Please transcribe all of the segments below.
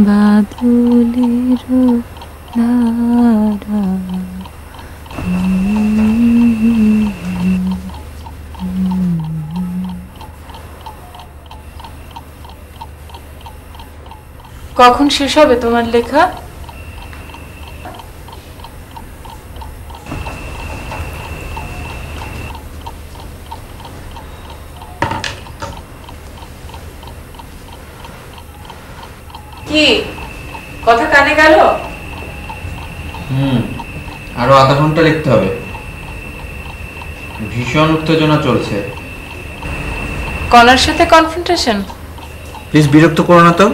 বাদলের ধারা। কখন শেষ হবে তোমার লেখা? কি কথা কানে গেল? আরো আধা ঘন্টা লিখতে হবে। ভীষণ উত্তেজনা চলছে। কলার সাথে কনফ্রন্টেশন? প্লিজ বিরক্ত করো না তো।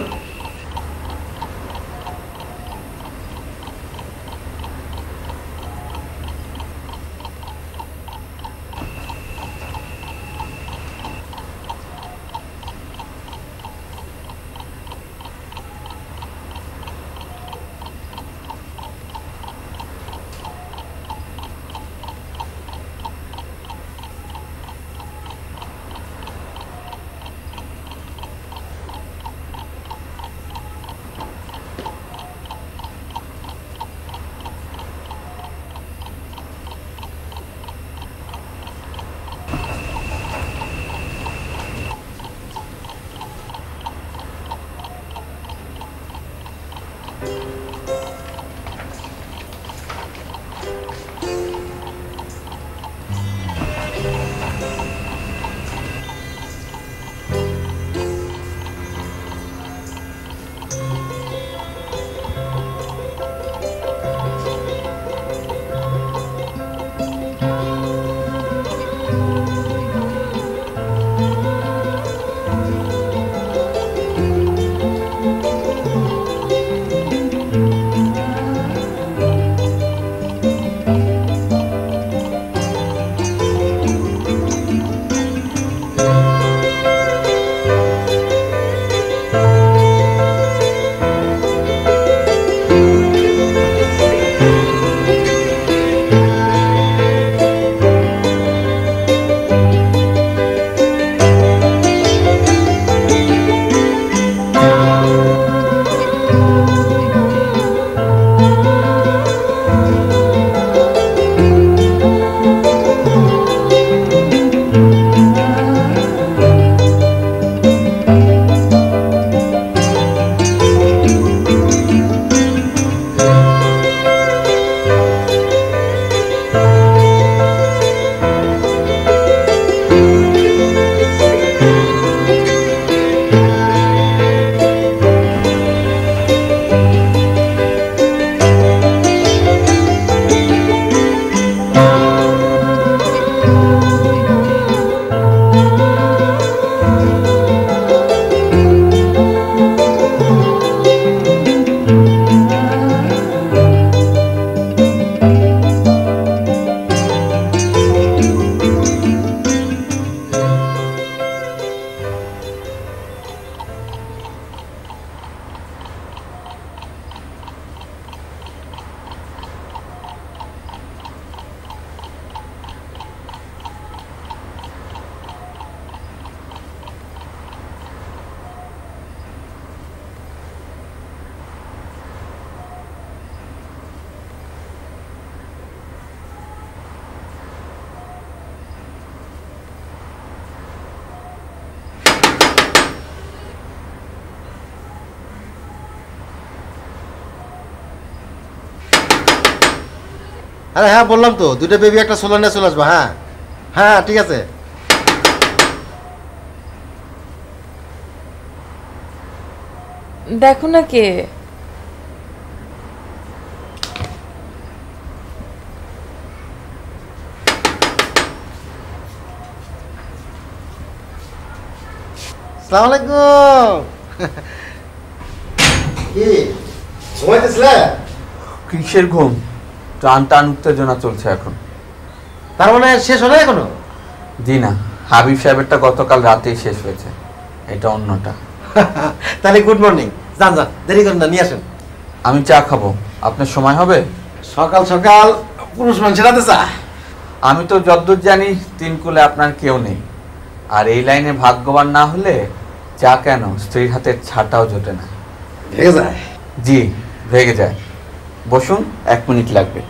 আরে হ্যাঁ বললাম তো, দুটো বেবি একটা সোলার নিয়ে চলে আসবো। হ্যাঁ হ্যাঁ ঠিক আছে। দেখো না কে। আসসালামু আলাইকুম। কি ঘুমাইতেছিলে? কিসের ঘুম? টান টান উত্তেজনা চলছে এখন। তার মানে শেষ হলো এখনো? জি না, হাবিব সাহেবেরটা গতকাল রাতেই শেষ হয়েছে, এটা অন্যটা। তাহলে গুড মর্নিং। যান যান, দেরি করেন না, নিয়ে আসেন। আমি চা খাবো, আপনার সময় হবে? সকাল সকাল পুরুষ মানুষের হাতে চা? আমি তো যদ্দূর জানি তিন কুলে আপনার কেউ নেই, আর এই লাইনে ভাগ্যবান না হলে চা কেন, স্ত্রীর হাতের ছাটাও জোটে না। ভেঙে যায়। জি ভেঙে যায়। বসুন, 1 মিনিট লাগবে।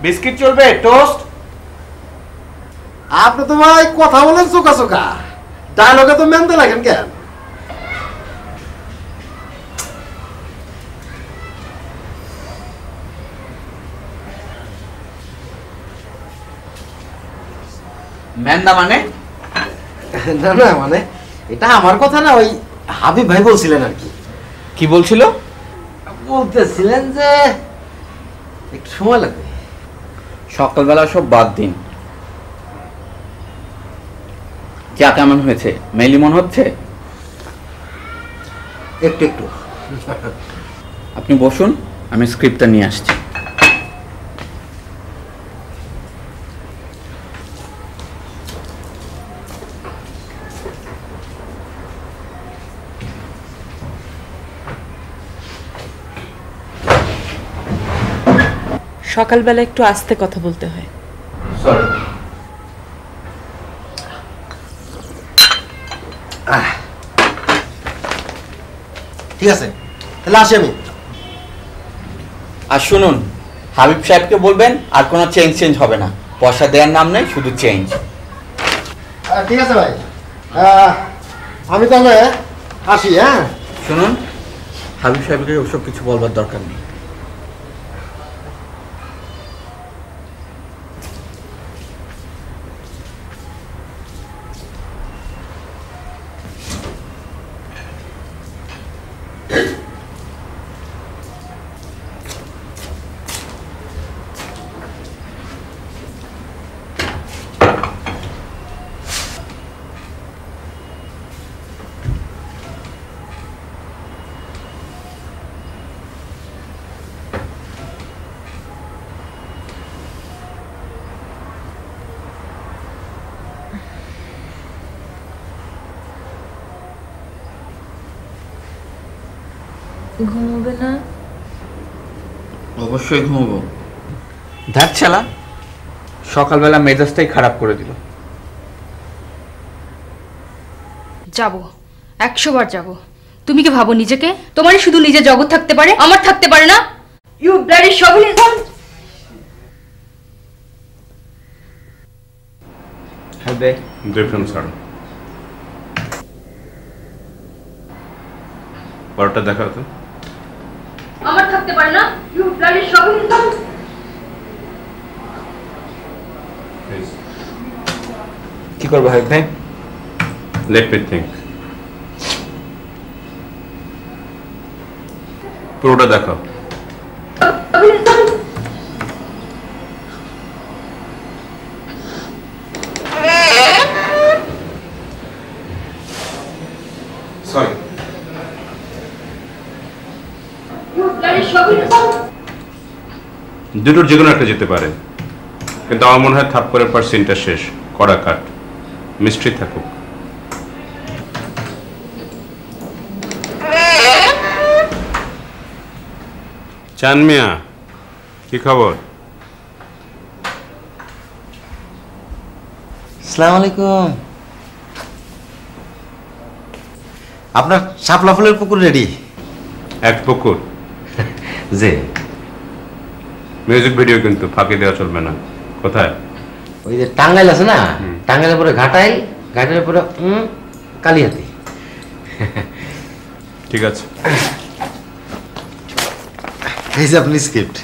বিস্কিট চলবে? টোস্ট? আপনি তো ভাই কথা বলেন চোকা চোকা, ডায়লগে তো মেনতে লাগেন কেন? ম্যান্দা মানে? না না, মানে এটা আমার কথা না, ওই হাবিব ভাই বলছিলেন আর কি। কি বলছিল? বলতেছিলেন যে একটু সময় লাগবে। সকালবেলা সব বাদ দিন। চা কেমন হয়েছে? মেলি মন হচ্ছে? একটু একটু। আপনি বসুন, আমি স্ক্রিপ্টটা নিয়ে আসছি। সকালবেলা একটু আস্তে কথা বলতে হয়। সরি। ঠিক আছে, তাহলে আসি আমি। আর শুনুন, হাবিব সাহেবকে বলবেন আর কোনো চেঞ্জ হবে না। পয়সা দেওয়ার নাম নেই, শুধু চেঞ্জ। ঠিক আছে ভাই, আমি তাহলে আসি। হ্যাঁ শুনুন, হাবিব সাহেবকে ওসব কিছু বলবার দরকার নেই। ঘুমোবে না? অবশ্যই ঘুমবো। দেখ শালা, সকালবেলা মেজাজটাই খারাপ করে দিল। যাব, 100 বার যাব। তুমি কি ভাবো নিজেকে? তোমারই শুধু নিজের জগৎ থাকতে পারে, আমার থাকতে পারে না? You bloody chauvinism! হ্যাঁ বে, দেখুন স্যার, পরটা দেখাও তো। আমার থাকতে পারে না? You bloody chauvinism! কি করবো হাবিব ভাই? Let me think. পুরোটা দেখাও। সরি। দুটোর যে কোনো একটা যেতে পারে, কিন্তু আমার মনে হয় থাপ্পড়ের পর সিনটা শেষ। কড়া কাট, মিস্ট্রি থাকুক। চান মিয়া, কি খবর? আসসালামু আলাইকুম। আপনার শাপলা ফুলের পুকুর রেডি? এক পুকুর? যে মিউজিক ভিডিও কিন্তু ফাঁকি দেওয়া চলবে না। কোথায়? ওই যে টাঙ্গাইল আছে না, টাঙ্গাইলের পরে ঘাটাইল, ঘাটাইলের পরে কালিহাতি। ঠিক আছে। এই যে আপনি স্ক্রিপ্ট।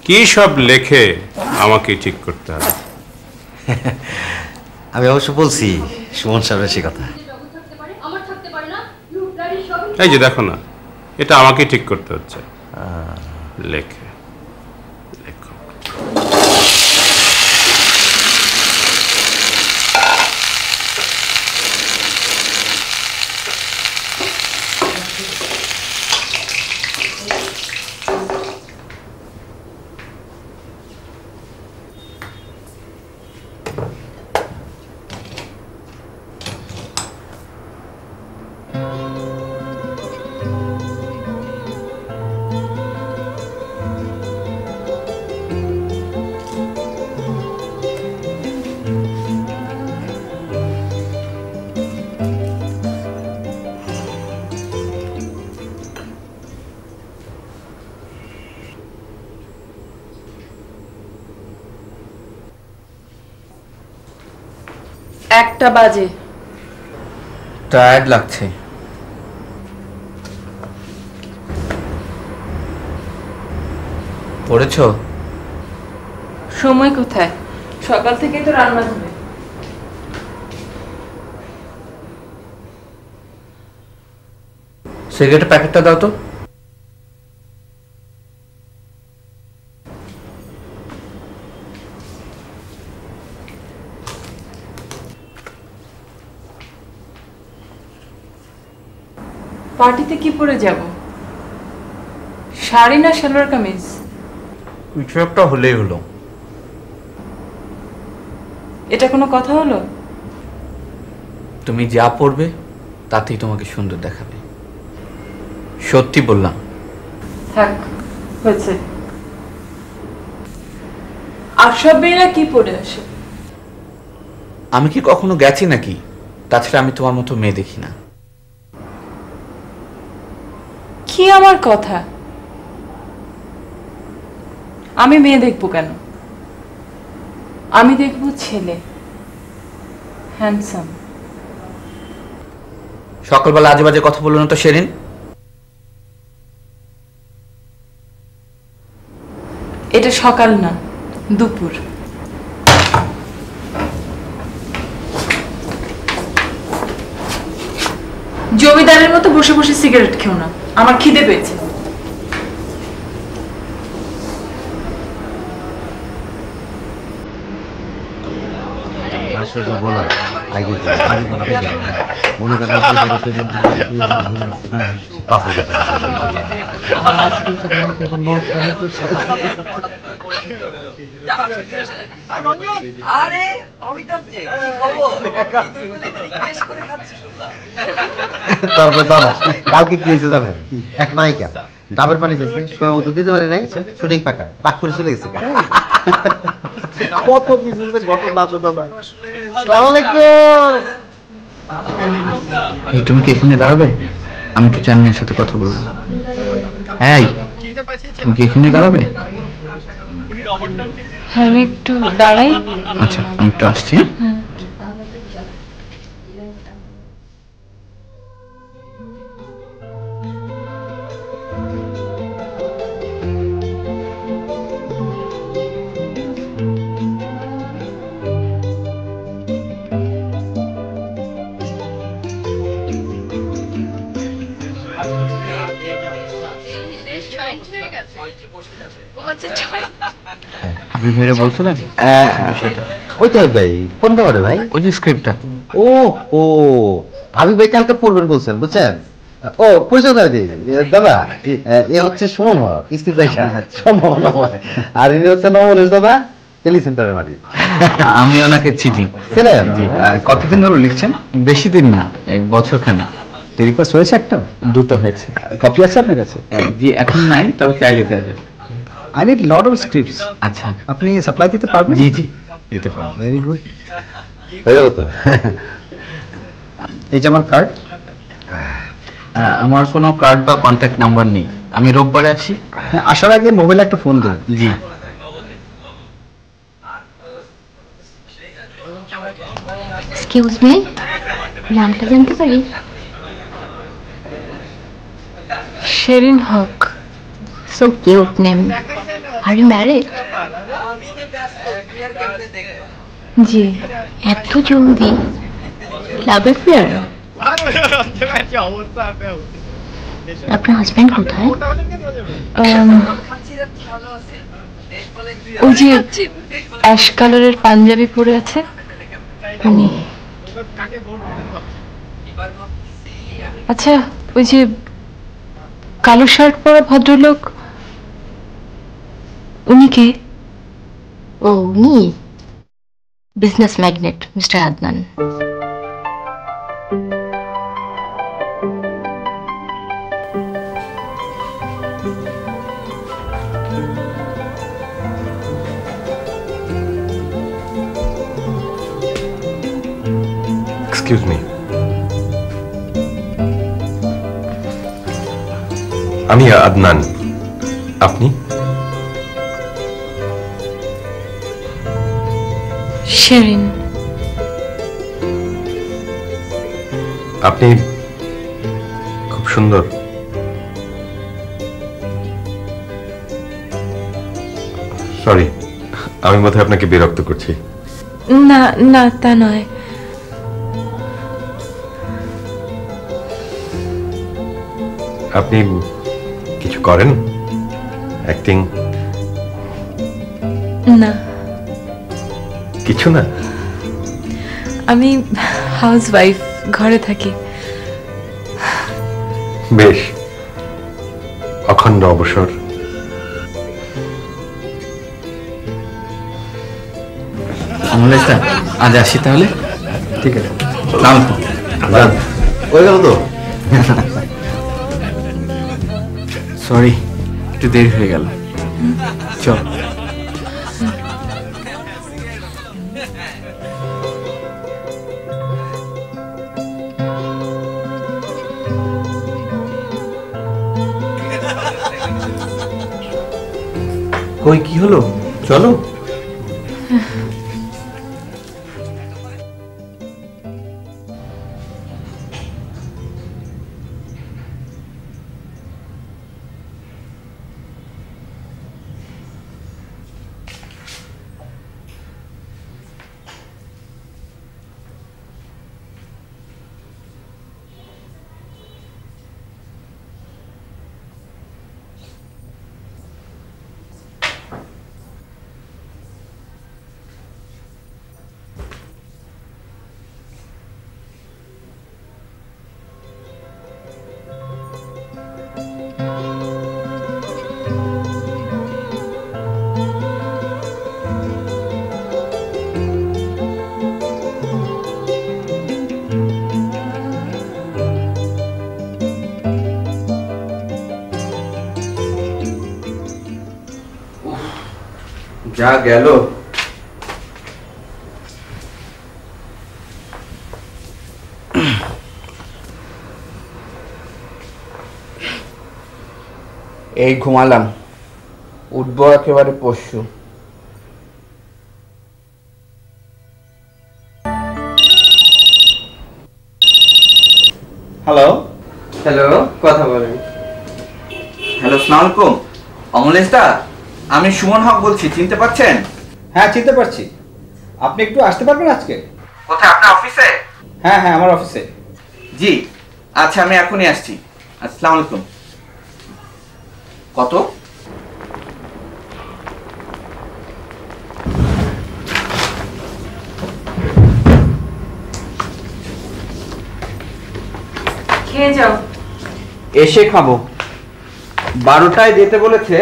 কি সব লেখে আমাকে ঠিক করতে হবে। আমি অবশ্য বলছি সুমন সাহেবের সে কথা। আমার থাকতে পারে না? You bloody chauvinism! এই যে দেখো না, এটা আমাকে ঠিক করতে হচ্ছে। লেখে লেখো। 1টা বাজে। টায়ার্ড লাগছে। পড়েছো? সময় কোথায়? সকাল থেকেই তো রান্না হবে। সিগারেটের প্যাকেটটা দাও তো। পার্টিতে কি পরে যাব? শাড়ি না সালোয়ার কামিজ? কিছু একটা হলেই হলো। এটা কোনো কথা হলো? তুমি যা পড়বে তাতেই তোমাকে সুন্দর দেখাবে। সত্যি বললাম। থাক, হয়েছে। আর সব মেয়েরা কি পরে আসে? আমি কি কখনো গেছি নাকি? তাছাড়া আমি তোমার মতো মেয়ে দেখি না। কি আমার কথা? আমি মেয়ে দেখবো কেন? আমি দেখবো ছেলে, হ্যান্ডসাম। সকালবেলা আজে বাজে কথা বললো না তো শেরিন। এটা সকাল না, দুপুর। জমিদারের মতো বসে বসে সিগারেট খেও না, আমার খিদে পেয়েছে। তারপর দাদা কালকে কি হয়েছে জানেন? এক নায়িকা ডাবের পানি দিয়েছে, সময় মতো দিতে পারে নাই, শুটিং পাকা পাক করে চলে গেছে। কত কিছু ঘটনা আছে দাদা। তুমি কি এখানে দাঁড়াবে? আমি তো চান্নের সাথে কথা বলবো। হ্যাঁ, তুমি কি এখানে দাঁড়াবে? আমি একটু দাঁড়াই। আচ্ছা, আমি একটু আসছি। আপনি ভেবে বলছিলেন ওইটাই ভাই, কোন ব্যাপারে ভাই? ওই যে স্ক্রিপ্টটা। ও ও ভাবি ভাই কালকে পড়বেন বলছেন, বুঝছেন? ও পরিচয় করে দিই দাদা, এ হচ্ছে সুমন হক, স্ক্রিপ্ট রাইটার সম্ভাবনা হয়। আর ইনি হচ্ছে নবনীশ দাদা, টেলি সেন্টারের মালিক। আমি ওনাকে চিনি। ছিলেন? কতদিন ধরে লিখছেন? বেশি দিন না, 1 বছর খানে। রিকোয়েস্ট হয়েছে? একটা দুটো হয়েছে। কপি আছে আপনার কাছে? জি, এখন নাই, তবে চাইলে দেওয়া যাবে। I need lot of scripts. আচ্ছা, আপনি সাপ্লাই দিতে পারবেন? জি জি, দিতে পারবো। Very good. হয়ে যাবো তো। এই যে আমার কার্ড। আমার কোনো কার্ড বা কন্ট্যাক্ট নাম্বার নেই। আমি রোববারে আসি। হ্যাঁ, আসার আগে মোবাইলে একটা ফোন দেবেন। জি। এক্সকিউজ মি, নামটা জানতে পারি? Sherin Haque. So cute name. Are you married? জি। এত জলদি লাভ অ্যাফেয়ার? আপনার হাজবেন্ড কোথায়? ওই যে অ্যাশ কালারের পাঞ্জাবি পরে আছে উনি। আচ্ছা, ওই যে কালো শার্ট পরা ভদ্রলোক, উনি কে? ও উনি business magnate mister Adnan. Excuse me, আমি আদনান। আপনি? শেরিন। আপনি খুব সুন্দর। সরি, আমি বোধহয় আপনাকে বিরক্ত করছি। না না, তা নয়। আপনি কিছু করেন? অ্যাক্টিং? না, কিছু না? আমি হাউসওয়াইফ, ঘরে থাকি। বেশ, অখণ্ড অবসর। অমলেশদা, আজ আসি তাহলে। ঠিক আছে। হয়ে গেল তো? সরি, একটু দেরি হয়ে গেল। চল। কই কি হলো? চলো। যা গেল। এই ঘুমালাম, উঠবো একেবারে পরশু। হ্যালো হ্যালো, কথা বলেন। হ্যালো, আসসালামু আলাইকুম। অমলেশদা, আমি সুমন হক বলছি, চিনতে পারছেন? হ্যাঁ, চিনতে পারছি। আপনি একটু আসতে পারবেন আজকে? কোথায়, আপনার অফিসে? হ্যাঁ হ্যাঁ, আমার অফিসে। জি, আচ্ছা, আমি এখনই আসছি। আসসালামু আলাইকুম। কত? খেয়ে যাও। এসে খাবো। 12টায় যেতে বলেছে।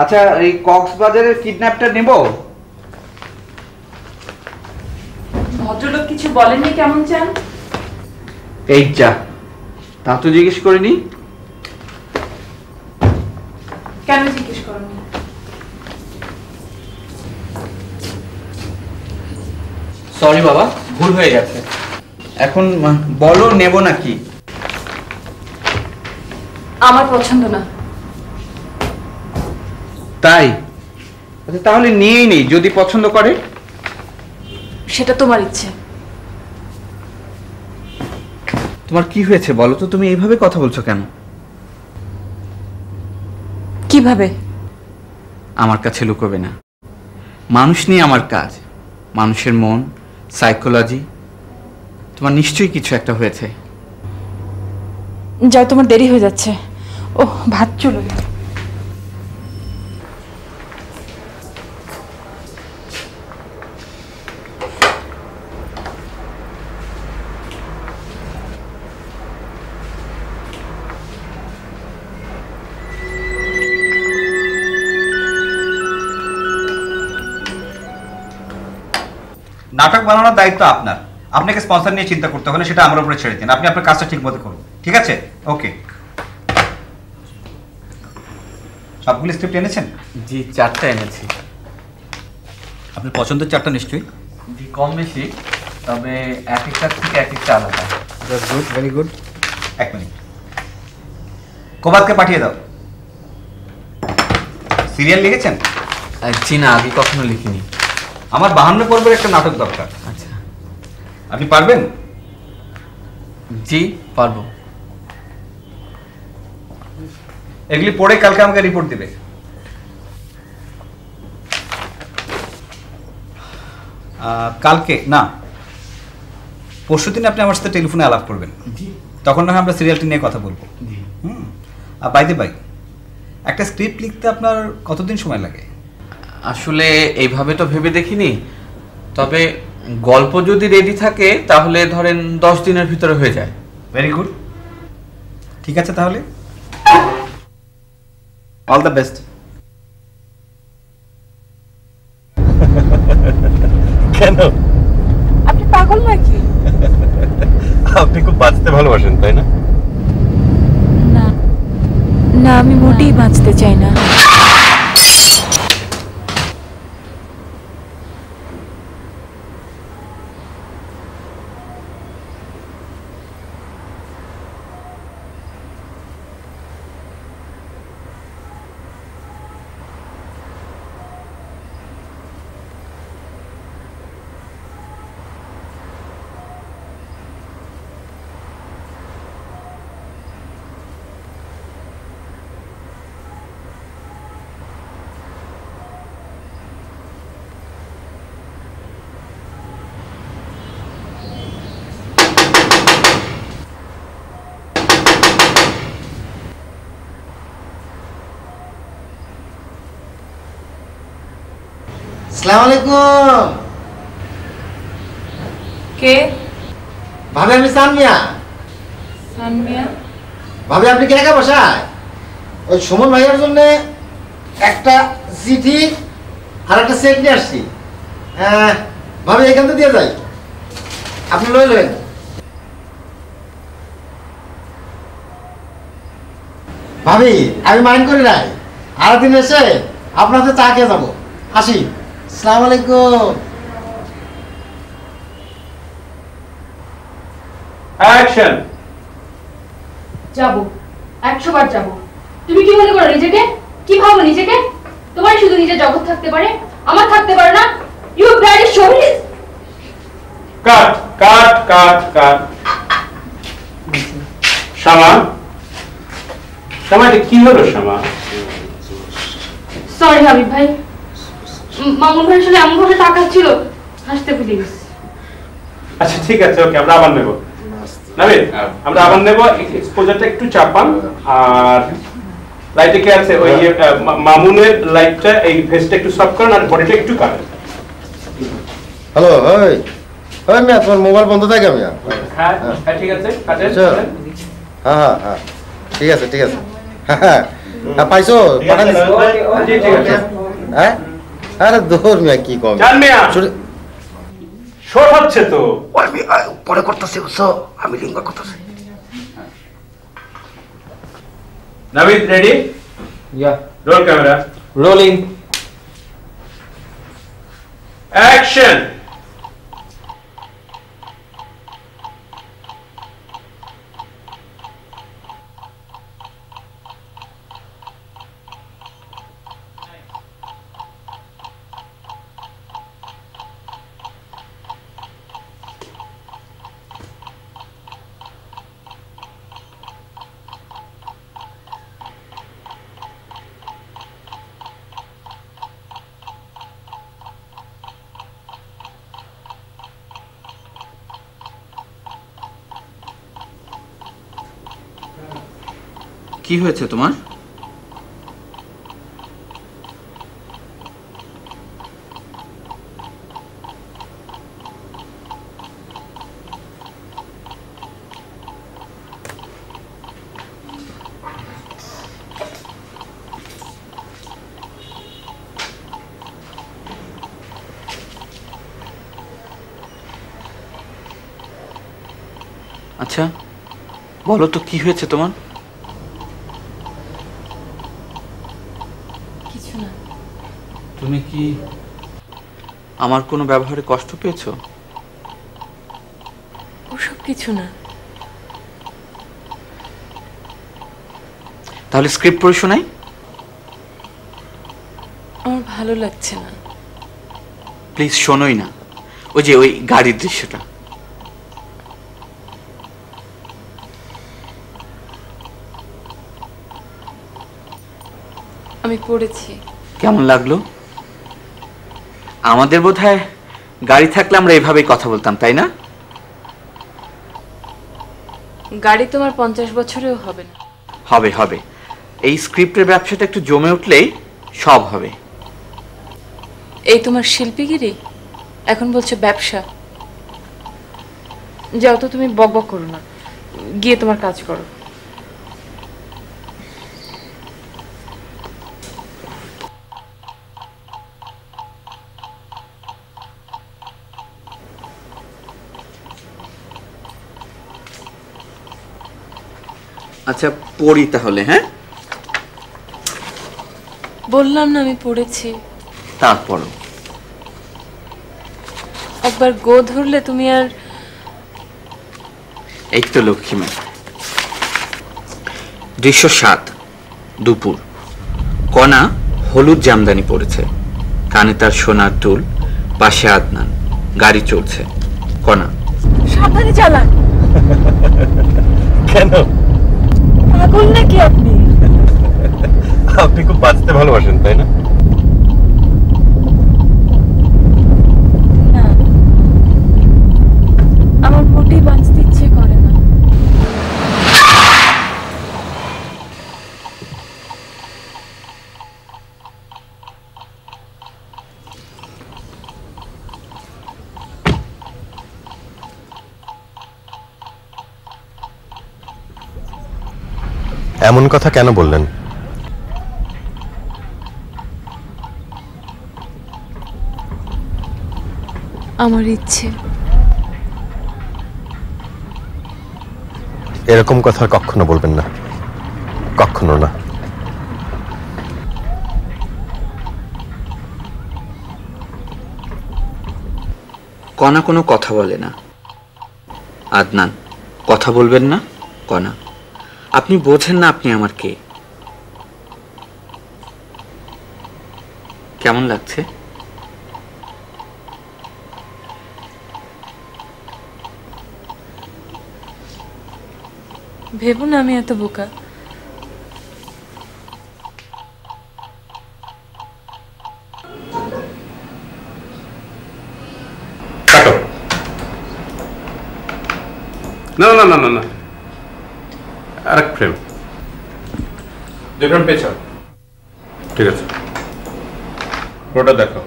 আচ্ছা, এই কক্সবাজারের কিডন্যাপটা নেব? ভদ্রলোক কিছু বলেননি কেমন চান? এই যা, তা তো জিজ্ঞেস করিনি। কেন জিজ্ঞেস করনি? সরি বাবা, ভুল হয়ে গেছে। এখন বলো, নেব নাকি? আমার পছন্দ না। তাই? আচ্ছা, তাহলে নিয়েই নেই, যদি পছন্দ করে। সেটা তোমার ইচ্ছে। তোমার কি হয়েছে বলো তো, তুমি এইভাবে কথা বলছো কেন? কিভাবে? আমার কাছে লুকোবে না। মানুষ নিয়ে আমার কাজ, মানুষের মন, সাইকোলজি। তোমার নিশ্চয়ই কিছু একটা হয়েছে। যাও, তোমার দেরি হয়ে যাচ্ছে। ও, ভাত চলো। নাটক বানানোর দায়িত্ব আপনার। আপনাকে স্পন্সর নিয়ে চিন্তা করতে হলে সেটা আমার উপরে ছেড়ে দিন। আপনি আপনার কাজটা ঠিক মতো করুন, ঠিক আছে? ওকে। সবগুলো স্ক্রিপ্ট এনেছেন? জি, 4টা এনেছি। আপনার পছন্দের 4টা নিশ্চয়ই? জি, কম বেশি, তবে এক একটার থেকে এক একটা আলাদা। Good, very good. 1 মিনিট, কোবাদকে পাঠিয়ে দাও। সিরিয়াল লিখেছেন? জি না, আগে কখনো লিখিনি। আমার 52 পর্বের একটা নাটক দরকার। আচ্ছা, আপনি পারবেন? জি পারবো। এগুলি পড়ে কালকে আমাকে রিপোর্ট দিবে। কালকে না, পরশুদিন আপনি আমার সাথে টেলিফোনে আলাপ করবেন, তখন না হয় আমরা সিরিয়ালটি নিয়ে কথা বলবো। আর বাইদে বাই, একটা স্ক্রিপ্ট লিখতে আপনার কতদিন সময় লাগে? আসলে এইভাবে তো ভেবে দেখিনি, তবে গল্প যদি রেডি থাকে তাহলে ধরেন 10 দিনের ভিতরে হয়ে যায়। ভেরি গুড, ঠিক আছে তাহলে অল দ্য বেস্ট। কেন? আপনি পাগল নাকি? আপনি খুব বাঁচতে ভালোবাসেন তাই না? না না, আমি মোটেই বাঁচতে চাই না। আসসালামু আলাইকুম। কে? ভাবি আমি সানমিয়া। সানমিয়া? ভাবি আপনি কে একা বসায়? ওই সুমন ভাইয়ের জন্য একটা চিঠি আর একটা চেক নিয়ে আসছি। ভাবি এখান থেকে দিয়ে যাই, আপনি লয়ে লেন। ভাবি আমি মাইন্ড করি নাই, আর দিন এসে আপনাদের চা খেয়ে যাবো। আসি, আসসালামু আলাইকুম। অ্যাকশন। যাবো, 100 বার যাবো। তুমি কি মনে করো নিজেকে? কি ভাবো নিজেকে? তোমার শুধু নিজের জগৎ থাকতে পারে, আমার থাকতে পারে না। You bloody শোভিনিস্ট। কাট কাট কাট কাট। শ্যামা, শ্যামা এটা কি হলো শ্যামা? সরি হাবিব ভাই, মামুন ভাই আসলে এমন ভাবে তাকাচ্ছিল, হাসতে ভুলে গেছি। আচ্ছা ঠিক আছে, ওকে আমরা আবার নেব। নাবিদ, আমরা আবার নেব। এক্সপোজারটা একটু চাপান, আর লাইটে কি আছে ওই মামুনের লাইটটা, এই ফেসটা একটু সফট করেন, আর বডিটা একটু কাটেন। হ্যালো, ওই ওই মিয়া তোমার মোবাইল বন্ধ থাকে মিয়া। হ্যাঁ হ্যাঁ ঠিক আছে, কাটেন। হ্যাঁ হ্যাঁ হ্যাঁ ঠিক আছে ঠিক আছে। হ্যাঁ পাইছো? পাঠান দিছি। জি ঠিক আছে। হ্যাঁ আরে দূর মিয়া কি কম জান মিয়া, শোর হচ্ছে তো। আমি পরে করতেছি, বুঝছো? আমি লিঙ্গ করতেছি। নাবিদ রেডি? ইয়া, রোল ক্যামেরা, রোলিং। অ্যাকশন। কি হয়েছে তোমার? আচ্ছা বলো তো কি হয়েছে তোমার? কিছু না। তুমি কি আমার কোনো ব্যবহারে কষ্ট পেয়েছো? ওসব কিছু না। তাহলে স্ক্রিপ্ট পড়ে শোনাই। আমার ভালো লাগছে না। প্লিজ শোনোই না, ওই যে ওই গাড়ির দৃশ্যটা। আমি পড়েছি। কেমন লাগলো? আমাদের বোধহয় গাড়ি থাকলে আমরা এভাবেই কথা বলতাম, তাই না? গাড়ি তোমার 50 বছরেও হবে না। হবে হবে, এই স্ক্রিপ্টের ব্যবসাটা একটু জমে উঠলেই সব হবে। এই তোমার শিল্পীগিরি, এখন বলছো ব্যবসা। যাও তো, তুমি বকবক করো না, গিয়ে তোমার কাজ করো। আচ্ছা পড়ি তাহলে। হ্যাঁ, বললাম না আমি পড়েছি। তারপরও একবার গো ধরলে তুমি আর। এই তো লক্ষ্মী। দৃশ্য 7, দুপুর। কণা হলুদ জামদানি পরেছে, কানে তার সোনার দুল, পাশে আদনান, গাড়ি চলছে। কণা, সাবধানে চালান। কেন? পাগল নাকি আপনি? আপনি খুব বাঁচতে ভালোবাসেন, তাই না? না, আমার মোটেই বাঁচতে ইচ্ছে করে না। এমন কথা কেন বললেন? আমার ইচ্ছে। এরকম কথা কখনো বলবেন না, কখনো না। কণা কোনো কথা বলে না। আদনান, কথা বলবেন না? কণা, আপনি বোঝেন না আপনি আমার কে। কেমন লাগছে? ভেবো না আমি এত বোকা। কাটো। না না না না না, আরেক ফ্রেম। 2 ফ্রেম পেছাও। ঠিক আছে, পুরোটা দেখো।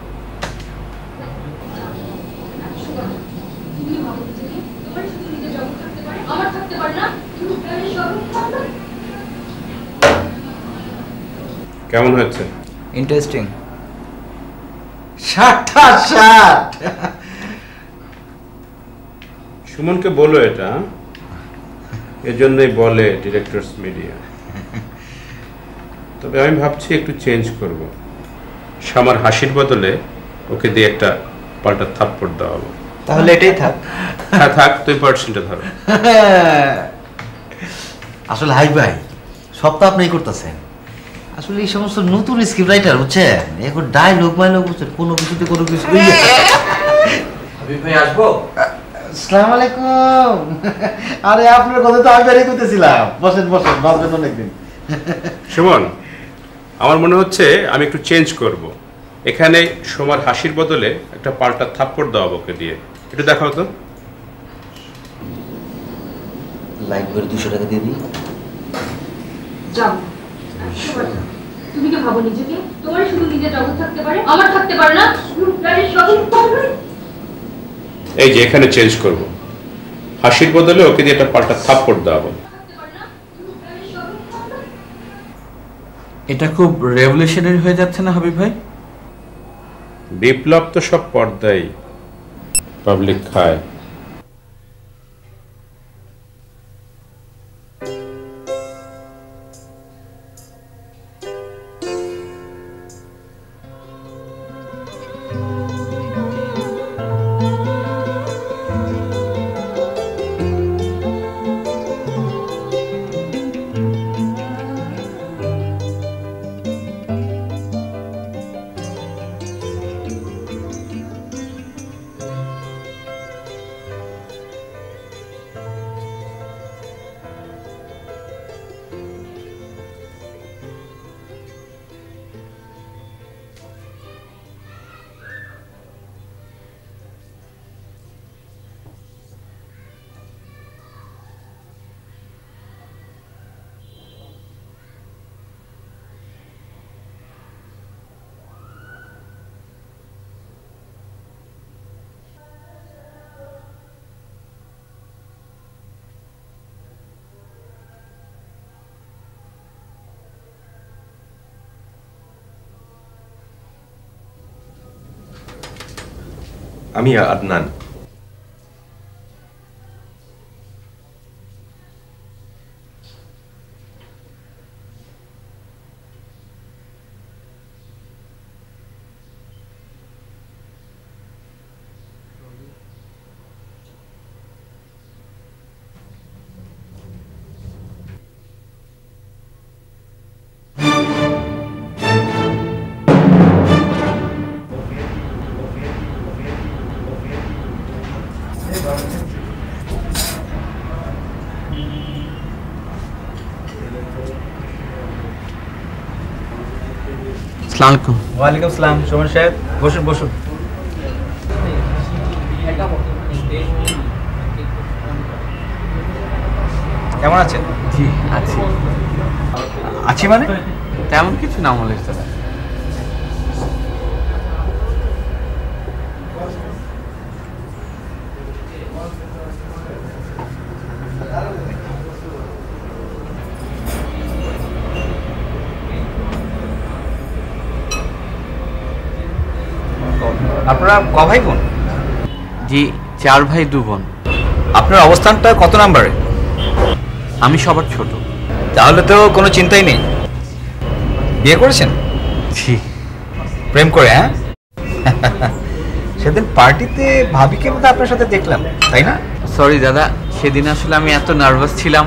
কেমন হয়েছে? ইন্টারেস্টিং। 60 সুমনকে বলো এটা, এজন্যই বলে ডিরেক্টরস মিডিয়া। তবে আমি ভাবছি একটু চেঞ্জ করব। শামার হাসির বদলে ওকে দিয়ে একটা পাল্টা থাপ্পড় দেওয়া হবে। তাহলে এটাই থাক। হ্যাঁ থাক, তুই পার্সেন্টে ধরো। আসলে হাই ভাই, সব তো আপনিই করতেছেন। আসলে এই সমস্ত নতুন স্ক্রিপ্ট রাইটার বুঝছেন, এখন ডায়লগ মাইলগ বুঝছেন, কোনো কিছুতে কোনো কিছু। হাবিব ভাই আসবো? আসসালামু আলাইকুম। আরে আপনার কথা তো আমি বেরিয়ে করতেছিলাম। বসেন বসেন, বাঁচবেন অনেকদিন। সুমন, আমার মনে হচ্ছে আমি একটু চেঞ্জ করব। এখানে সোমার হাসির বদলে একটা পাল্টা থাপ্পড় দেওয়া ওকে দিয়ে। একটু দেখাও তো। লাইট করে 200 টাকা দিয়ে দিই। যাও, তুমি কি ভাবো নিজেকে? তোমার শুধু নিজের জগৎ থাকতে পারে, আমার থাকতে পারে না। এই যে এখানে চেঞ্জ করব, হাসির বদলে ওকে দিয়ে একটা পাল্টা থাপ্পড় দেওয়া হবে। এটা খুব রেভলিউশনারি হয়ে যাচ্ছে না হাবিব ভাই? বিপ্লব তো সব পর্দাই, পাবলিক খায়। আমি আদনান। আসসালামু আলাইকুম। ওয়ালাইকুম আসসালাম। সুমন সাহেব বসুন বসুন। কেমন আছেন? জি আছি। আছি মানে? তেমন কিছু না মনে হচ্ছে। আপনারা ক ভাই বোন? জি 4 ভাই 2 বোন। আপনার অবস্থানটা কত নম্বরে? আমি সবার ছোট। তাহলে তো কোনো চিন্তাই নেই। বিয়ে করেছেন? জি। প্রেম করে? হ্যাঁ। সেদিন পার্টিতে ভাবিকে বোধহয় আপনার সাথে দেখলাম, তাই না? সরি দাদা, সেদিন আসলে আমি এত নার্ভাস ছিলাম,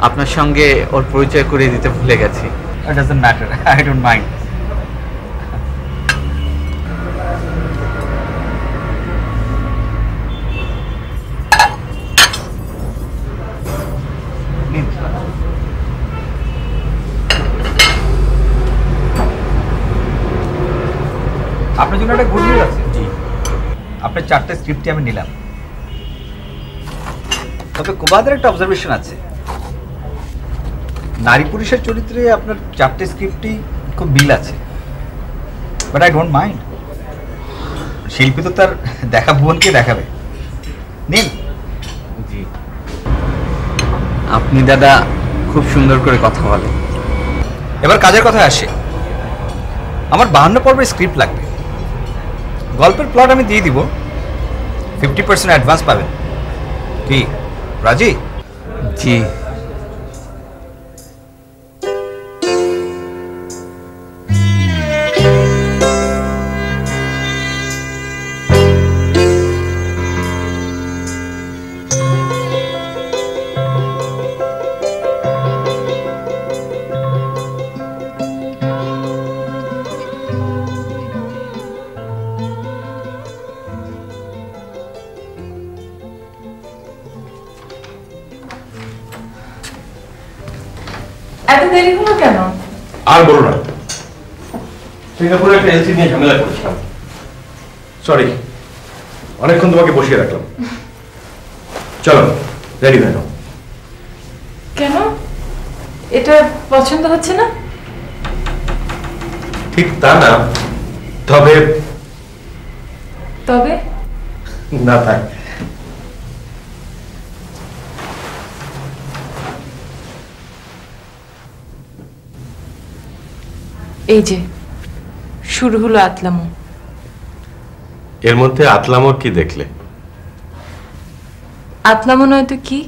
আপনার সঙ্গে ওর পরিচয় করিয়ে দিতে ভুলে গেছি। It doesn't matter. I don't mind. আপনার জন্য একটা গুড নিউজ আছে। জি, আপনার 4টে স্ক্রিপ্টই আমি নিলাম। তবে কোবাদের একটা অবজারভেশন আছে, নারী পুরুষের চরিত্রে আপনার 4টে স্ক্রিপ্টই খুব মিল আছে। But I don't mind. শিল্পী তো তার দেখা ভুবনকে দেখাবে। নিন। জি, আপনি দাদা খুব সুন্দর করে কথা বলেন। এবার কাজের কথায় আসে। আমার 52 পর্বের স্ক্রিপ্ট লাগবে। গল্পের প্লট আমি দিয়ে দিব, 50% অ্যাডভান্স পাবেন। কি রাজি? জি। এত দেরি হলো কেন? আর বলো না, সিঙ্গাপুরে একটা এলসি নিয়ে ঝামেলা করেছিলাম। সরি, অনেকক্ষণ তোমাকে বসিয়ে রাখলাম। চলো রেডি হয়ে নাও। কেন? এটা পছন্দ হচ্ছে না? ঠিক তা না, তবে তবে না থাক। এই যে শুরু হলো আতলামো। এর মধ্যে আতলামোর কি দেখলে? আতলামো নয় তো কি?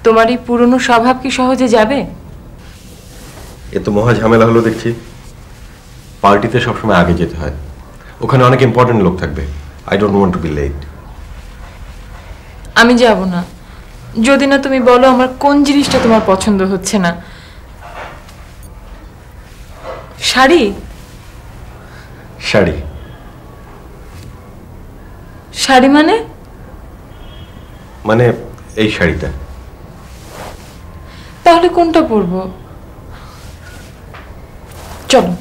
তোমার এই পুরনো স্বভাব কি সহজে যাবে? এ তো মহা ঝামেলা হলো দেখছি। পার্টিতে সবসময় আগে যেতে হয়, ওখানে অনেক ইম্পর্টেন্ট লোক থাকবে। I don't want to be late. আমি যাব না যদি না তুমি বলো আমার কোন জিনিসটা তোমার পছন্দ হচ্ছে না। শাড়ি? শাড়ি? শাড়ি মানে? মানে এই শাড়িটা। তাহলে কোনটা পরবো? চলো।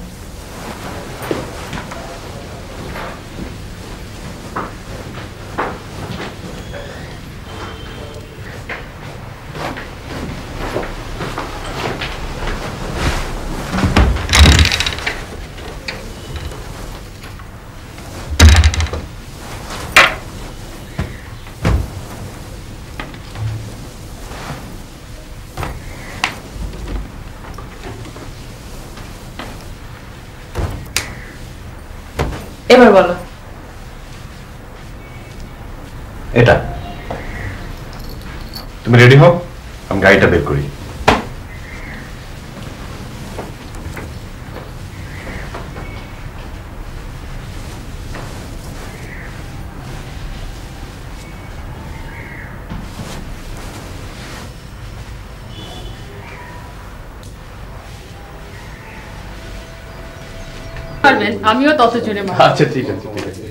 এবার বলো এটা তুমি রেডি হও, আমি গাড়িটা বের করি। পারবেন, আমিও তত জোরে মারব। আচ্ছা ঠিক আছে, ঠিক আছে।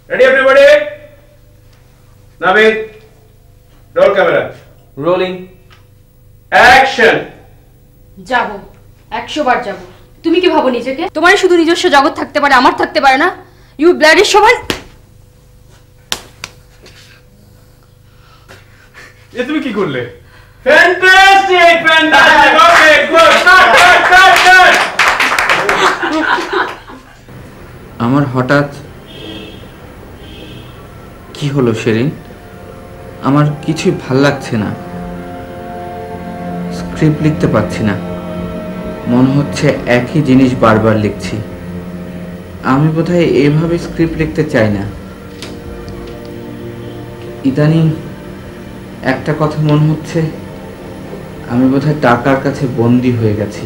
Ready everybody? Navid, roll camera. Rolling. Action. যাব, 100 বার যাব। তুমি কি ভাবো নিজেকে? তোমার শুধু নিজস্ব জগৎ থাকতে পারে, আমার থাকতে পারে না? ইউ ব্লাডি সবাই। এ তুমি কি করলে? Fantastic, fantastic. Okay, good. Cut. আমার হঠাৎ কি হলো শেরিন? আমার কিছুই ভাল লাগছে না, স্ক্রিপ্ট লিখতে পারছি না, মনে হচ্ছে একই জিনিস বারবার লিখছি। আমি বোধহয় এভাবে স্ক্রিপ্ট লিখতে চাই না। ইদানিং একটা কথা মনে হচ্ছে, আমি বোধহয় টাকার কাছে বন্দী হয়ে গেছি।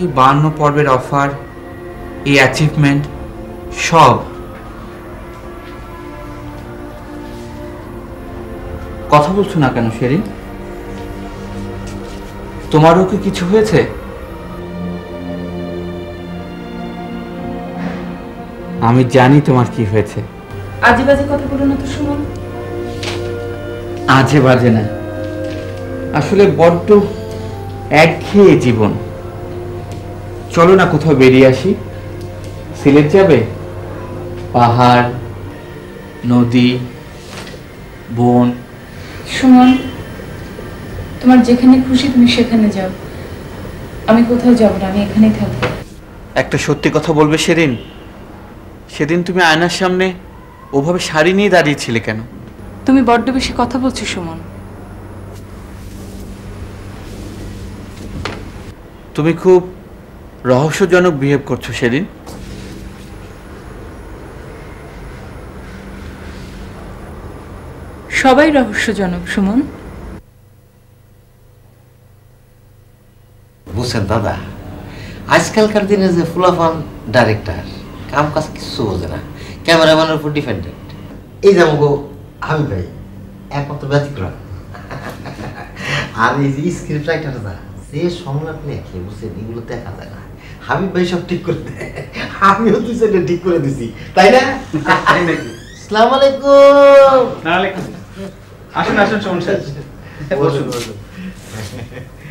এই 52 পর্বের অফার, এই অ্যাচিভমেন্ট সব। কথা বলছো না কেন শেরিন? তোমারও কি কিছু হয়েছে? আমি জানি তোমার কি হয়েছে। আজে বাজে কথা বলো না তো সুমন। আজে বাজে না, আসলে বড্ড একঘেয়ে জীবন। চলো না কোথাও বেরিয়ে আসি। সিলেট যাবে? পাহাড়, নদী, বন। সুমন, তোমার যেখানে খুশি তুমি সেখানে যাও, আমি কোথাও যাব না, আমি এখানেই থাকবো। একটা সত্যি কথা বলবে শেরিন? সেদিন তুমি আয়নার সামনে ওভাবে শাড়ি নিয়ে দাঁড়িয়েছিলে কেন? তুমি বড্ড বেশি কথা বলছো সুমন। তুমি খুব রহস্যজনক বিহেভ করছো সেদিন। সবাই রহস্যজনক সুমন। বুঝছেন দাদা, আজকালকার দিনে যে ফুলাফান ডাইরেক্টর কাম কাজ কিছু বোঝে না, ক্যামেরাম্যানের উপর ডিপেন্ডেন্ট। এই যেমন গো আমি ভাই একমাত্র ব্যতিক্রম। আর এই যে স্ক্রিপ্ট রাইটার না, যে সংলাপ লেখে বুঝছেন, এগুলো দেখা যায় না। হাবিব ভাই সব ঠিক করে দেয়, আমিও দুই সাইডে ঠিক করে দিছি, তাই না? আসসালামু আলাইকুম। আসুন আসুন সুমন স্যার, বসুন।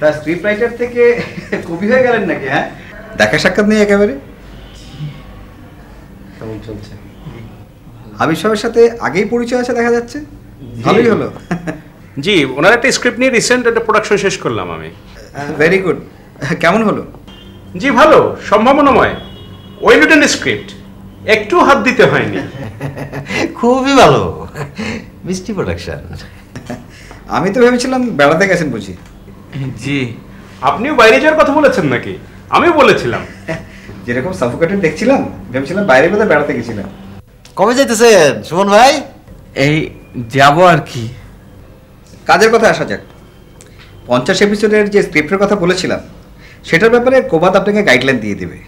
তা স্ক্রিপ্ট রাইটার থেকে কবি হয়ে গেলেন নাকি? হ্যাঁ, দেখা সাক্ষাৎ নেই একেবারে। কেমন চলছে? হাবিব সাহেবের সাথে আগেই পরিচয় আছে দেখা যাচ্ছে, ভালোই হলো। জি, ওনার একটা স্ক্রিপ্ট নিয়ে রিসেন্ট একটা প্রোডাকশন শেষ করলাম আমি। Very good. কেমন হলো? জি ভালো, সম্ভাবনাময়। ওয়েল রিটেন স্ক্রিপ্ট, একটু হাত দিতে হয়নি। খুবই ভালো, মিষ্টি প্রোডাকশন। আমি তো ভেবেছিলাম বেড়াতে গেছেন বুঝি। জি। আপনিও বাইরে যাওয়ার কথা বলেছেন নাকি? আমিও বলেছিলাম। যেরকম সাফোকেটেড দেখছিলাম, ভেবেছিলাম বাইরে বোধহয় বেড়াতে গেছিলাম। কবে যাইতেছেন সুমন ভাই? এই যাব আর কি। কাজের কথা আসা যাক। 50 এপিসোডের যে স্ক্রিপ্টের কথা বলেছিলাম, সেটার ব্যাপারে কোবাদ আপনাকে গাইডলাইন দিয়ে দেবে,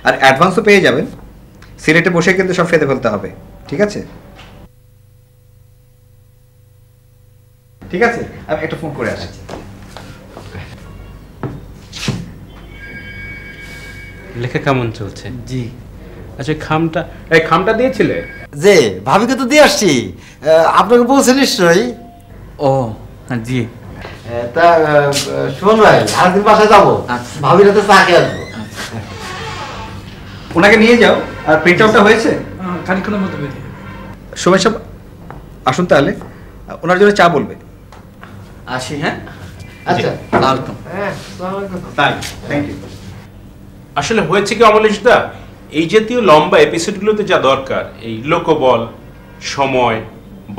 আর অ্যাডভান্সও পেয়ে যাবেন। সিলেটে বসে কিন্তু সব ফেলে ফেলতে হবে, ঠিক আছে? ঠিক আছে, আমি একটা ফোন করে আসছি। লেখা কেমন চলছে? জি। আচ্ছা, খামটা দিয়েছিলে? যে ভাবিকে তো দিয়ে আসছি, আপনাকে বলছে নিশ্চয়ই। ও জি। তা সুমন ভাই, আরেকদিন বাসায় যাবো, ভাবির হাতে চা খেয়ে আসবো। ওনাকে নিয়ে যাও। আর প্রিন্ট আউটটা হয়েছে? খানিক্ষণের মধ্যে হয়ে যাবে। সময় সব আসুন তাহলে, ওনার জন্য চা বলবে। আসি। হ্যাঁ, আচ্ছা, ওয়েলকাম। হ্যাঁ, আসসালামু আলাইকুম। তাই, থ্যাংক ইউ। আসলে হয়েছে কি অমলেশদা, এই জাতীয় লম্বা এপিসোডগুলোতে যা দরকার, এই লোকবল, সময়,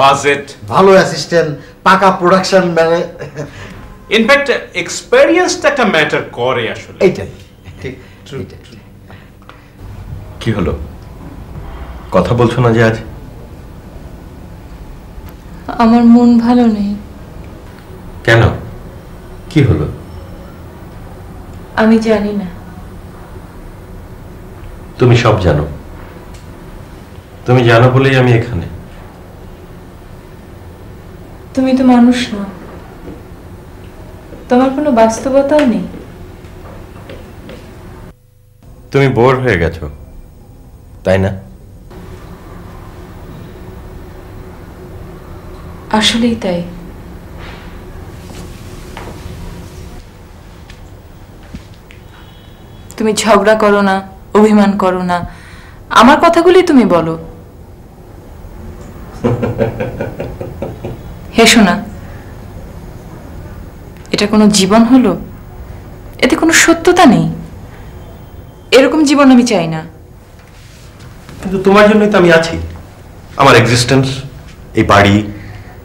বাজেট, ভালো অ্যাসিস্ট্যান্ট, পাকা প্রোডাকশন, মানে ইনফ্যাক্ট এক্সপেরিয়েন্সটা একটা ম্যাটার করে আসলে। এইটাই ঠিক। কি হলো, কথা বলছো না যে আজ? আমার মন ভালো নেই। কেন, কি হলো? আমি জানি না। তুমি সব জানো, তুমি জানো বলেই আমি এখানে। তুমি তো মানুষ না, তোমার কোনো বাস্তবতাও নেই। তুমি বোর হয়ে গেছো, তাই না? আসলেই তাই। তুমি ঝগড়া করো না, অভিমান করো না, আমার কথাগুলি তুমি বলো। হেসো না। এটা কোনো জীবন হলো? এতে কোনো সত্যতা নেই। এরকম জীবন আমি চাই না। কিন্তু তোমার জন্যই তো আমি আছি। আমার এক্সিস্টেন্স, এই বাড়ি,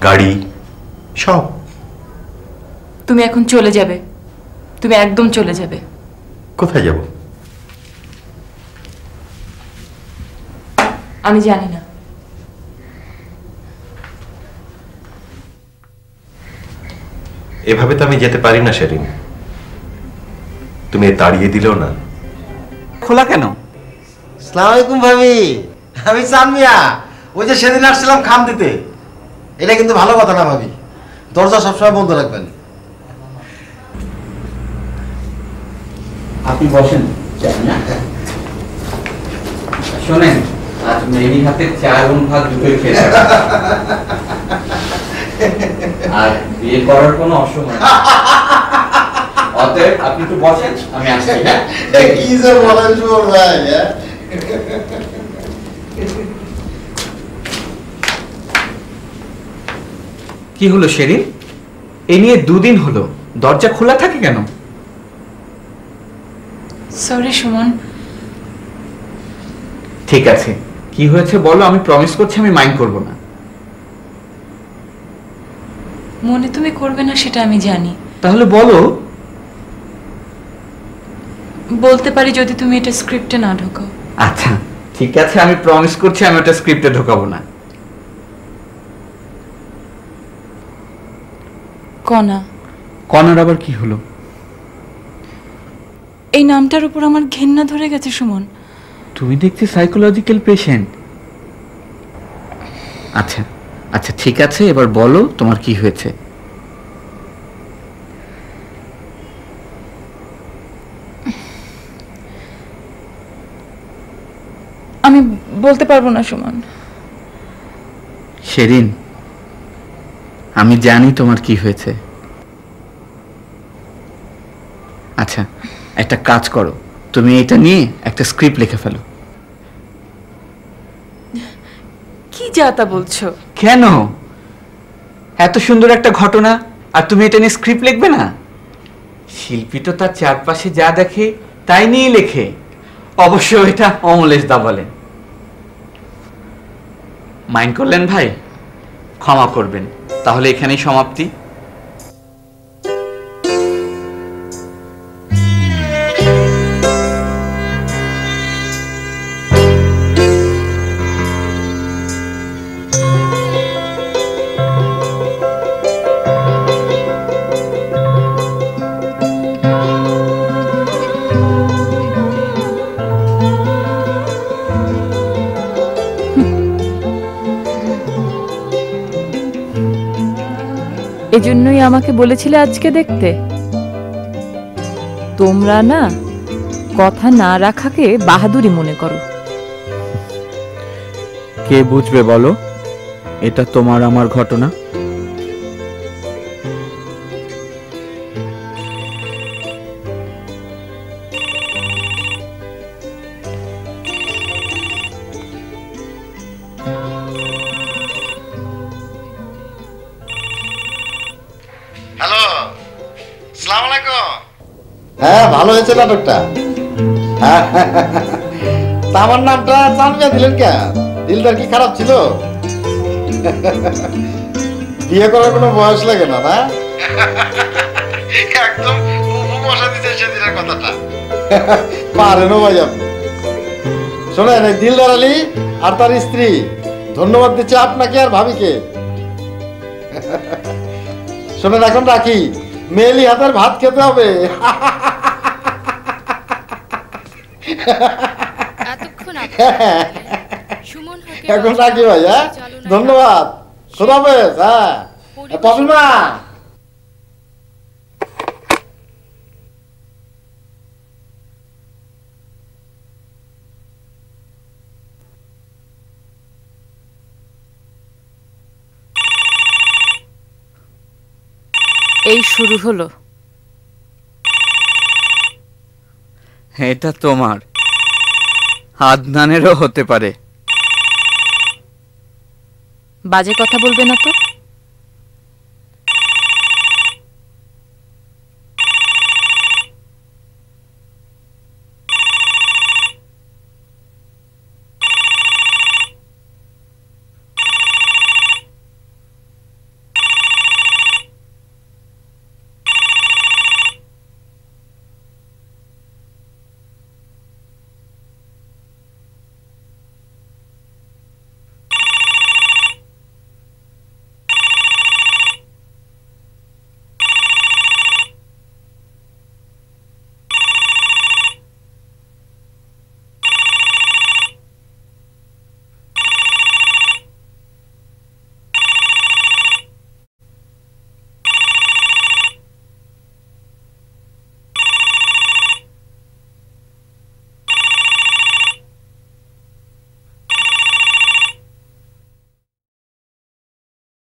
গাড়ি, সব। তুমি এখন চলে যাবে, তুমি একদম চলে যাবে। কোথায় যাব? আমি জানি না। এভাবে তো আমি যেতে পারি না শেরিন, তুমি তাড়িয়ে দিলেও না। খোলা কেন? আসসালামু আলাইকুম ভাবি, আমি চানমিয়া। ওই যে সেদিন আসছিলাম খাম দিতে। এটা কিন্তু ভালো কথা না ভাবি, দরজা সবসময় বন্ধ রাখবেন। আপনি বসেন। শোনেন, আজ মেরি হাতে 4 গুণ ভাত দুটোই খেয়েছে, আর বিয়ে করার কোনো অসময় নেই। অতএব আপনি একটু বসেন, আমি আসছি। কি যে বলেন সুমন ভাই। কি হলো শেরিন, এ নিয়ে 2 দিন হলো, দরজা খোলা থাকে কেন? সরি সুমন। ঠিক আছে, কি হয়েছে বলো, আমি প্রমিস করছি আমি মাইন্ড করব না। মনে তুমি করবে না সেটা আমি জানি। তাহলে বলো। বলতে পারি যদি তুমি এটা স্ক্রিপ্টে না ঢোকো। আচ্ছা ঠিক আছে, আমি প্রমিস করছি আমি ওটা স্ক্রিপ্টে ঢোকাবো না। কণা। কণার আবার কি হলো? এই নামটার উপর আমার ঘেন্না ধরে গেছে সুমন। তুমি দেখছি সাইকোলজিক্যাল পেশেন্ট। আচ্ছা আচ্ছা ঠিক আছে, এবার বলো তোমার কি হয়েছে। আমি বলতে পারবো না সুমন। শেরিন, আমি জানি তোমার কি হয়েছে। আচ্ছা একটা কাজ করো, তুমি এটা নিয়ে একটা স্ক্রিপ্ট লিখে ফেলো। কি যা তা বলছো? কেন, এত সুন্দর একটা ঘটনা আর তুমি এটা নিয়ে স্ক্রিপ্ট লিখবে না? শিল্পী তো তার চারপাশে যা দেখে তাই নিয়ে লেখে। অবশ্য এটা অমলেশ দা বলেন। মাইন্ড করলেন ভাই? ক্ষমা করবেন, তাহলে এখানেই সমাপ্তি। এজন্যই আমাকে বলেছিলে আজকে দেখতে। তোমরা না কথা না রাখাকে বাহাদুরি মনে করো। কে বুঝবে বলো, এটা তোমার আমার ঘটনা। হ্যালো, আসসালামু আলাইকুম। হ্যাঁ ভালো হয়েছে নাটকটা। তা আমার নামটা চামিয়া দিলেন কেন? দিলদার কি খারাপ ছিল? বিয়ে করার কোনো বয়স লাগে না, না? একদম উপমশা দিতে সেদিনের কথাটা পারেন ভাই আপনি। শোনেন, এই দিলদার আলী আর তার স্ত্রী ধন্যবাদ দিচ্ছে আপনাকে আর ভাবিকে। শোনেন, এখন রাখি, মেলি হাতের ভাত খেতে হবে। এখন রাখি ভাই, হ্যাঁ, ধন্যবাদ, খোদা হাফেজ। হ্যাঁ, পাপিমা। এই শুরু হলো। এটা তোমার, আদনানেরও হতে পারে। বাজে কথা বলবে না তো।